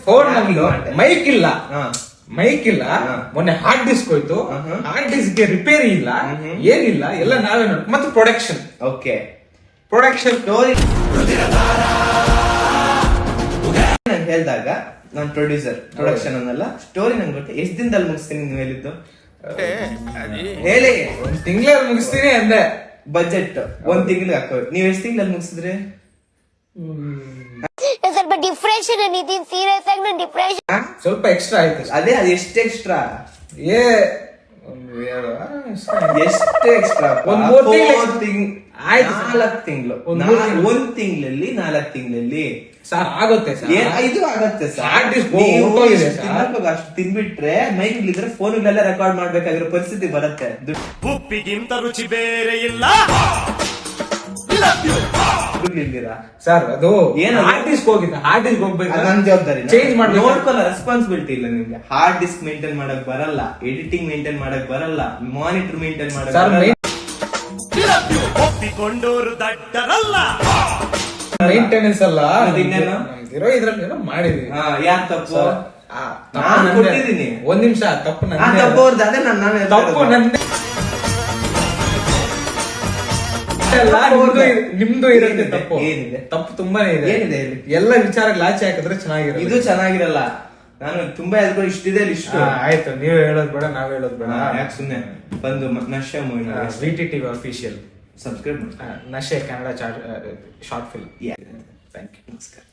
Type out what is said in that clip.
Phone ನಮ್ದು mic ಇಲ್ಲ, ಮೊನ್ನೆ ಹಾರ್ಡ್ ಡಿಸ್ಕ್ ಹೋಯ್ತು, ಹಾರ್ಡ್ ಡಿಸ್ಕ್ ಗೆ ರಿಪೇರಿ ಇಲ್ಲ, ಏನಿಲ್ಲ, ಎಲ್ಲ ನಾವೇ ನೋಡಿ. ಮತ್ತೆ ಪ್ರೊಡಕ್ಷನ್, ಓಕೆ ಪ್ರೊಡಕ್ಷನ್ ಸ್ಟೋರಿ ನಾನು ಹೇಳ್ದಾಗ ನಾನು ಪ್ರೊಡ್ಯೂಸರ್ ಪ್ರೊಡಕ್ಷನ್ ಅನ್ನಲ್ಲ, ಸ್ಟೋರಿ ನಂಗೆ ಗೊತ್ತೆ. ಎಷ್ಟು ದಿನದಲ್ಲಿ ಮುಗಿಸ್ತೀನಿ ನೀವು ಹೇಳಿದ್ದು ಹೇಳಿ? 1 ತಿಂಗಳಲ್ಲಿ ಮುಗಿಸ್ತೀನಿ ಅಂದೆ. ಬಜೆಟ್ 1 ತಿಂಗಳಿಗೆ ಹಾಕೋದು, ನೀವ್ ಎಷ್ಟು ತಿಂಗಳಲ್ಲಿ ಮುಗಿಸಿದ್ರಿ? ಸ್ವಲ್ಪ ಡಿಪ್ರೆಷನ್ ನಿತಿನ್, ಸೀರಿಯಸ್ ಆಗಿ ನಾನು ಡಿಪ್ರೆಷನ್. ಸ್ವಲ್ಪ ಎಕ್ಸ್ಟ್ರಾ ಆಯ್ತು. ಅದೇ ಅದು ಎಷ್ಟು ಎಕ್ಸ್ಟ್ರಾ? ಎಷ್ಟು ಎಕ್ಸ್ಟ್ರಾ? 4 ತಿಂಗಳು ಆಯ್ತು, 4 ತಿಂಗಳು, 1 ತಿಂಗಳಲ್ಲಿ 4 ತಿಂಗಳಲ್ಲಿ ಸರ್ ಆಗುತ್ತೆ ಸರ್, ಇದು ಆಗುತ್ತೆ ಸರ್. ಅಷ್ಟು ತಿನ್ಬಿಟ್ರೆ ಮೈಕ್ಲಿದ್ರೆ ಫೋನ್ಗಳೆಲ್ಲ ರೆಕಾರ್ಡ್ ಮಾಡ್ಬೇಕಾಗಿರೋ ಪರಿಸ್ಥಿತಿ ಬರುತ್ತೆ. ಉಪ್ಪಿಗಿಂತ ರುಚಿ ಬೇರೆ ಇಲ್ಲ ಸರ್. ಅದು ಏನು ಹಾರ್ಡ್ ಡಿಸ್ಕ್ ಹೋಗಿದೆ, ಹಾರ್ಡ್ ಡಿಸ್ಕ್ ಹೋಗ್ಬೇಕು, ನನ್ನ ಜವಾಬ್ದಾರಿ ಚೇಂಜ್ ಮಾಡಿ ನೋಡ್ಕೊಳ್ಳೋ ರೆಸ್ಪಾನ್ಸಿಬಿಲಿಟಿ ಇಲ್ಲ ನಿಮ್ಗೆ. ಹಾರ್ಡ್ ಡಿಸ್ಕ್ ಮೇಂಟೈನ್ ಮಾಡಕ್ ಬರಲ್ಲ, ಎಡಿಟಿಂಗ್ ಮೇಂಟೈನ್ ಮಾಡಕ್ ಬರಲ್ಲ, ಮಾನಿಟರ್ ಮೇಂಟೈನ್ ಮಾಡಕ್ ಬರಲ್ಲ. ಒಪ್ಪಿಕೊಂಡೋರು ದಡ್ಡರಲ್ಲ. ಮೇಂಟೆನೆನ್ಸ್ ಅಲ್ಲ, ಇನ್ನೇನು ಇದ್ರಲ್ಲಿ ಏನೋ ಮಾಡಿದ್ವಿ. ಯಾಕೆ ತಪ್ಪು? ನಾನು ಕೊಟ್ಟಿದ್ದೀನಿ. 1 ನಿಮಿಷ. ತಪ್ಪು ತಪ್ಪು ಅವ್ರದ್ದು, ಅದೇ ನಾನು ತಪ್ಪು ನಂದೆ. ನಿಮ್ದು ಇರುತ್ತೆ ತಪ್ಪು. ಏನಿದೆ ತಪ್ಪು ತುಂಬಾನೇ ಇದೆ. ಏನಿದೆ? ಎಲ್ಲ ವಿಚಾರ ಲಾಚಿ ಹಾಕಿದ್ರೆ ಚೆನ್ನಾಗಿರುತ್ತೆ. ಇದು ಚೆನ್ನಾಗಿರಲ್ಲ. ನಾನು ತುಂಬಾ ಎಲ್ಕೊಂಡು ಇಷ್ಟಿದೆ ಇಷ್ಟು. ಆಯ್ತು, ನೀವ್ ಹೇಳೋದ್ ಬೇಡ, ನಾವ್ ಹೇಳೋದ್ ಬೇಡ. ಯಾಕೆ ಸುಮ್ನೆ ಬಂದು Nashya movie VTTV official subscribe ಮಾಡಿ. Nashe Kannada short film. Thank you. ನಮಸ್ಕಾರ.